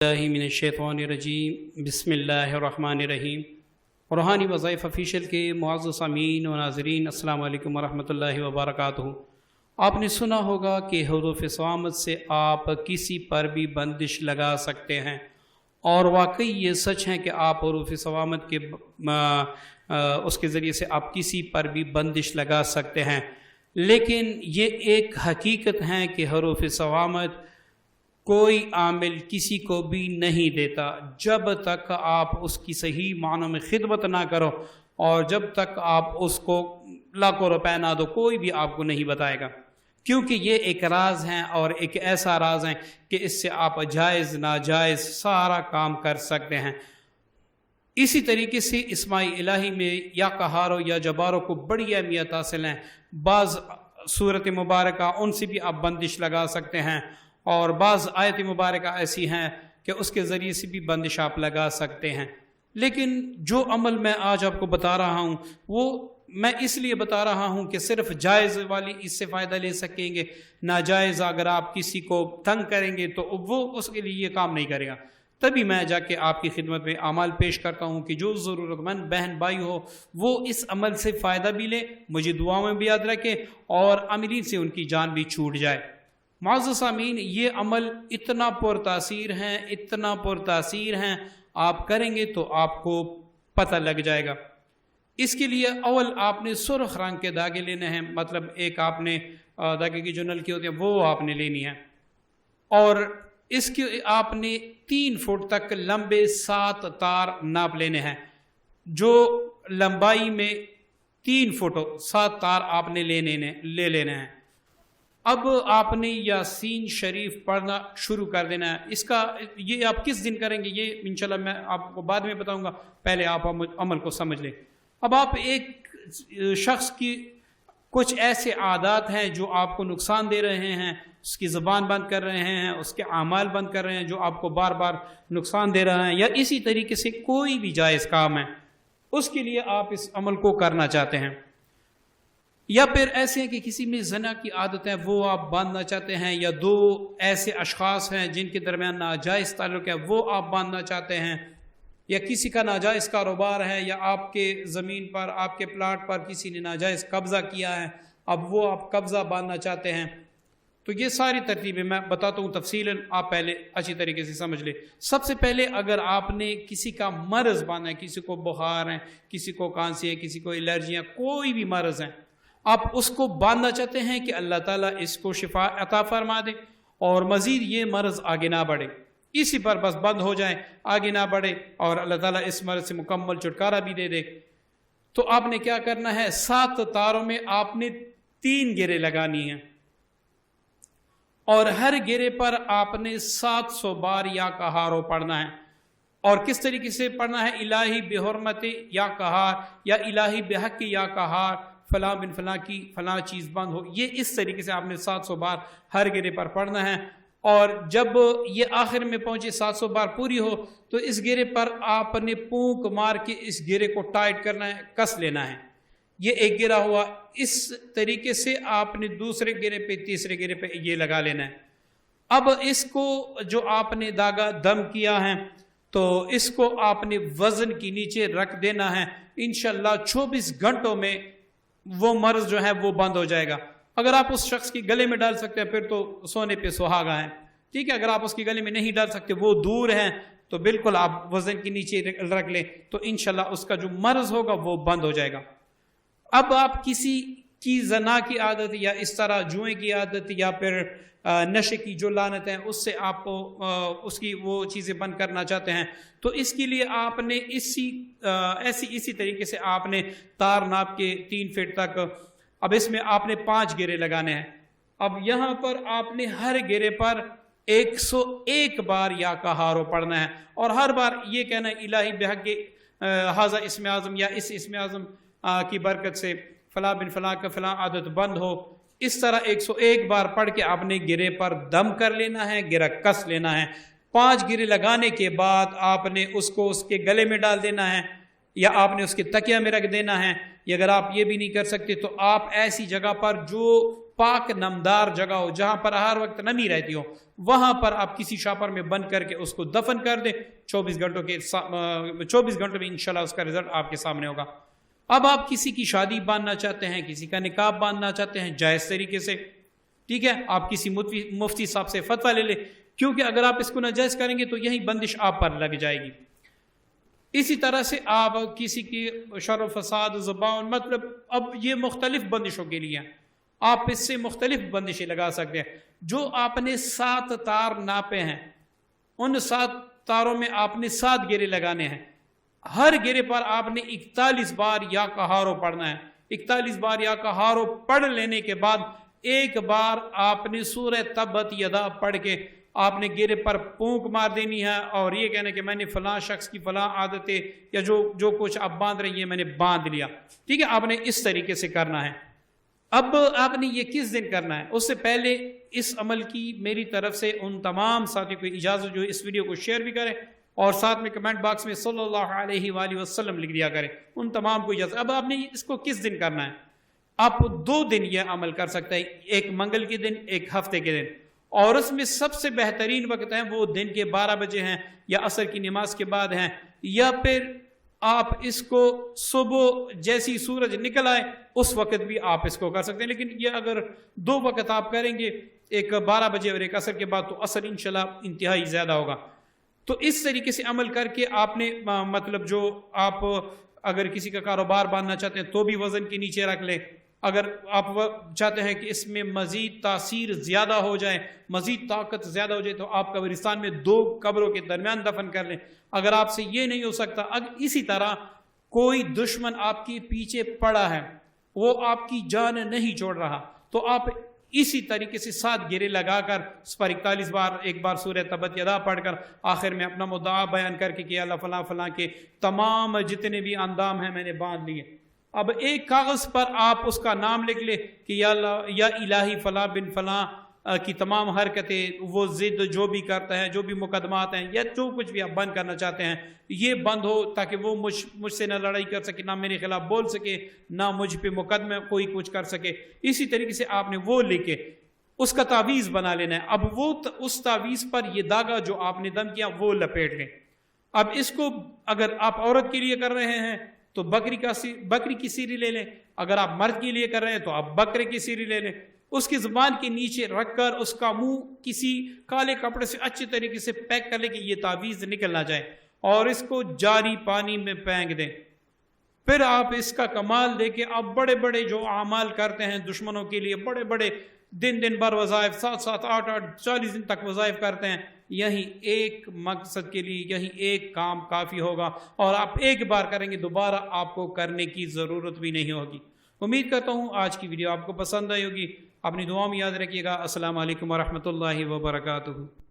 मिनश्शैतानिर्रजीम बिस्मिल्लाहिर्रहमानिर्रहीम। रूहानी वज़ाइफ़ ऑफिशियल के मुअज़्ज़ज़ सामीन व नाज़रीन, अस्सलामु अलैकुम वरहमतुल्लाहि वबरकातुहू। आपने सुना होगा कि हुरूफ़ सवामत से आप किसी पर भी बंदिश लगा सकते हैं, और वाकई ये सच है कि आप हुरूफ़ सवामत के उसके ज़रिए से आप किसी पर भी बंदिश लगा सकते हैं। लेकिन ये एक हकीकत है कि हुरूफ़ सवामत कोई आमिल किसी को भी नहीं देता जब तक आप उसकी सही मानों में खिदमत ना करो, और जब तक आप उसको लाखों रुपए ना दो, कोई भी आपको नहीं बताएगा, क्योंकि ये एक राज है और एक ऐसा राज है कि इससे आप जायज़ नाजायज़ सारा काम कर सकते हैं। इसी तरीके से इस्माई इलाही में या कहारो या जबारों को बड़ी अहमियत हासिल है। बाज़ सूरत मुबारक उनसे भी आप बंदिश लगा सकते हैं, और बाज़ आयत मुबारक ऐसी हैं कि उसके ज़रिए से भी बंदिश आप लगा सकते हैं। लेकिन जो अमल मैं आज आपको बता रहा हूँ वो मैं इसलिए बता रहा हूँ कि सिर्फ जायज़ वाली इससे फ़ायदा ले सकेंगे, नाजायज़ अगर आप किसी को तंग करेंगे तो वो उसके लिए ये काम नहीं करेगा। तभी मैं जाके आपकी खिदमत में अमाल पेश करता हूँ कि जो ज़रूरतमंद बहन भाई हो वो इस अमल से फ़ायदा भी ले, मुझे दुआ में भी याद रखे, और अमीरीन से उनकी जान भी छूट जाए। मुअज़्ज़ज़ सामीन, ये अमल इतना पुरतासीर है, इतना पुरतासीर है, आप करेंगे तो आपको पता लग जाएगा। इसके लिए अव्वल आपने सुर्ख रंग के धागे लेने हैं, मतलब एक आपने धागे की जो नलकी होती है वो आपने लेनी है, और इसके आपने 3 फुट तक लंबे 7 तार नाप लेने हैं। जो लंबाई में 3 फुट 7 तार आपने ले लेने हैं। अब आपने यासीन शरीफ पढ़ना शुरू कर देना है। इसका ये आप किस दिन करेंगे ये इंशाल्लाह मैं आपको बाद में बताऊंगा, पहले आप अमल को समझ लें। अब आप एक शख्स की कुछ ऐसे आदात हैं जो आपको नुकसान दे रहे हैं, उसकी ज़बान बंद कर रहे हैं, उसके आमाल बंद कर रहे हैं जो आपको बार बार नुकसान दे रहे हैं, या इसी तरीके से कोई भी जायज़ काम है उसके लिए आप इस अमल को करना चाहते हैं, या फिर ऐसे हैं कि किसी में ज़ना की आदत है वो आप बांधना चाहते हैं, या 2 ऐसे अशख़ास हैं जिनके दरमियान नाजायज़ ताल्लुक़ है वो आप बांधना चाहते हैं, या किसी का नाजायज़ कारोबार है, या आपके ज़मीन पर आपके प्लाट पर किसी ने नाजायज़ कब्ज़ा किया है, अब वो आप कब्ज़ा बांधना चाहते हैं। तो ये सारी तरतीबें मैं बताता हूँ तफसीलन, आप पहले अच्छी तरीके से समझ लें। सबसे पहले अगर आपने किसी का मर्ज़ बांधा है, किसी को बुखार है, किसी को खांसी है, किसी को एलर्जियाँ, कोई भी मर्ज़ है, आप उसको बांधना चाहते हैं कि अल्लाह ताला इसको शिफा अता फरमा दे और मज़ीद ये मर्ज़ आगे ना बढ़े, इसी पर बस बंद हो जाए, आगे ना बढ़े, और अल्लाह ताला इस मर्ज़ से मुकम्मल छुटकारा भी दे दे। तो आपने क्या करना है, 7 तारों में आपने 3 घेरे लगानी है, और हर घेरे पर आपने 700 बार या कहारो पढ़ना है। और किस तरीके से पढ़ना है, इलाही बेहुरमत या कहार, या इलाही बेहक या कहार, फलां बिन फलां की फलां चीज़ बंद हो, ये इस तरीके से आपने 700 बार हर घेरे पर पढ़ना है। और जब ये आखिर में पहुंचे 700 बार पूरी हो तो इस घेरे पर आपने फूंक मार के इस घेरे को टाइट करना है, कस लेना है। ये एक घेरा हुआ, इस तरीके से आपने दूसरे घेरे पे, तीसरे घेरे पे ये लगा लेना है। अब इसको जो आपने धागा दम किया है तो इसको आपने वजन के नीचे रख देना है। इंशाल्लाह 24 घंटों में वो मर्ज जो है वो बंद हो जाएगा। अगर आप उस शख्स की गले में डाल सकते हैं फिर तो सोने पे सुहागा है, ठीक है। अगर आप उसकी गले में नहीं डाल सकते, वो दूर है, तो बिल्कुल आप वजन के नीचे रख लें, तो इंशाल्लाह उसका जो मर्ज होगा वो बंद हो जाएगा। अब आप किसी की जना की आदत, या इस तरह जुए की आदत, या फिर नशे की जो लानत है उससे आप उसकी वो चीज़ें बंद करना चाहते हैं, तो इसके लिए आपने इसी तरीके से आपने तार नाप के 3 फीट तक, अब इसमें आपने 5 घेरे लगाने हैं। अब यहाँ पर आपने हर घेरे पर 101 बार या कहारो पढ़ना है, और हर बार ये कहना है इलाही बेहक़ हाज़ा इस्म आज़म, या इस इस्म आज़म की बरकत से फलां बिन फलां का फलां आदत बंद हो। इस तरह 101 बार पढ़ के आपने गिरे पर दम कर लेना है, गिरा कस लेना है। 5 गिरे लगाने के बाद आपने उसको उसके गले में डाल देना है, या आपने उसके तकिया में रख देना है, या अगर आप ये भी नहीं कर सकते तो आप ऐसी जगह पर जो پاک نمدار جگہ ہو جہاں پر ہر وقت نمی رہتی ہو، وہاں پر آپ کسی شاپر میں بند کر کے اس کو دفن کر دیں۔ 24 گھنٹوں میں انشاءاللہ اس کا رزلٹ آپ کے سامنے ہوگا۔ اب آپ کسی کی شادی باندھنا چاہتے ہیں، کسی کا نکاح باندھنا چاہتے ہیں جائز طریقے سے، ٹھیک ہے، آپ کسی مفتی صاحب سے فتویٰ لے لیں، کیونکہ اگر آپ اس کو ناجائز کریں گے تو یہی بندش آپ پر لگ جائے گی۔ اسی طرح سے آپ کسی کی شر و فساد زبان، مطلب اب یہ مختلف بندشوں کے لیے آپ اس سے مختلف بندشیں لگا سکتے ہیں۔ جو آپ نے 7 تار ناپے ہیں، ان 7 تاروں میں آپ نے 7 گیرے لگانے ہیں۔ ہر گیرے پر آپ نے 41 بار یا کہارو پڑھنا ہے۔ 41 بار یا کہارو پڑھ لینے کے بعد ایک بار آپ نے سورہ تبت یدا پڑھ کے آپ نے گیرے پر پونک مار دینی ہے اور یہ کہنا کہ میں نے فلاں شخص کی فلاں عادتیں یا جو کچھ آپ باندھ رہی ہیں میں نے باندھ لیا، ٹھیک ہے، آپ نے اس طریقے سے کرنا ہے۔ اب آپ نے یہ کس دن کرنا ہے؟ اس سے پہلے اس عمل کی میری طرف سے ان تمام ساتھیوں کو اجازت جو اس ویڈیو کو شیئر بھی کریں اور ساتھ میں کمنٹ باکس میں صلی اللہ علیہ وآلہ وسلم لکھ دیا کریں، ان تمام کو اجازت۔ اب آپ نے اس کو کس دن کرنا ہے؟ آپ 2 دن یہ عمل کر سکتے ہیں، ایک منگل کے دن، ایک ہفتے کے دن، اور اس میں سب سے بہترین وقت ہیں وہ دن کے 12 بجے ہیں یا عصر کی نماز کے بعد ہیں، یا پھر آپ اس کو صبح جیسی سورج نکل آئے اس وقت بھی آپ اس کو کر سکتے ہیں۔ لیکن یہ اگر 2 وقت آپ کریں گے، ایک 12 بجے اور ایک عصر کے بعد، تو عصر انشاءاللہ انتہائی زیادہ ہوگا۔ تو اس طریقے سے عمل کر کے آپ نے مطلب جو آپ اگر کسی کا کاروبار باندھنا چاہتے ہیں تو بھی وزن کے نیچے رکھ لیں، اگر آپ چاہتے ہیں کہ اس میں مزید تاثیر زیادہ ہو جائے، مزید طاقت زیادہ ہو جائے، تو آپ قبرستان میں 2 قبروں کے درمیان دفن کر لیں۔ اگر آپ سے یہ نہیں ہو سکتا، اگر اسی طرح کوئی دشمن آپ کے پیچھے پڑا ہے، وہ آپ کی جان نہیں چھوڑ رہا، تو آپ اسی طریقے سے 7 گیرے لگا کر اس پر 41 بار ایک بار سورہ تبت یدا پڑھ کر آخر میں اپنا مدعا بیان کر کے کہ اللہ فلاں فلاں کے تمام جتنے بھی اندام ہیں میں نے باندھ لیے۔ اب ایک کاغذ پر آپ اس کا نام لکھ لے کہ یا الہی فلاں بن فلاں کی تمام حرکتیں، وہ ضد جو بھی کرتا ہے، جو بھی مقدمات ہیں یا جو کچھ بھی آپ بند کرنا چاہتے ہیں، یہ بند ہو تاکہ وہ مجھ سے نہ لڑائی کر سکے، نہ میرے خلاف بول سکے، نہ مجھ پہ مقدمے کوئی کچھ کر سکے۔ اسی طریقے سے آپ نے وہ لکھ کے اس کا تعویذ بنا لینا ہے۔ اب وہ اس تعویذ پر یہ داغا جو آپ نے دم کیا وہ لپیٹ لیں۔ اب اس کو اگر آپ عورت کے لیے کر رہے ہیں تو بکری کی سیری لے لیں، اگر آپ مرد کے لیے کر رہے ہیں تو آپ بکرے کی سیری لے لیں، اس کی زبان کے نیچے رکھ کر اس کا منہ کسی کالے کپڑے سے اچھی طریقے سے پیک کر لیں کہ یہ تعویذ نکل نہ جائے، اور اس کو جاری پانی میں پھینک دیں۔ پھر آپ اس کا کمال دیکھیں، آپ بڑے بڑے جو اعمال کرتے ہیں دشمنوں کے لیے، بڑے بڑے دن بھر وظائف، 7 8 40 دن تک وظائف کرتے ہیں، یہی ایک مقصد کے لیے یہی ایک کام کافی ہوگا، اور آپ ایک بار کریں گے، دوبارہ آپ کو کرنے کی ضرورت بھی نہیں ہوگی۔ امید کرتا ہوں آج کی ویڈیو آپ کو پسند آئی ہوگی۔ اپنی دعاؤں میں یاد رکھیے گا۔ السلام علیکم ورحمۃ اللہ وبرکاتہ۔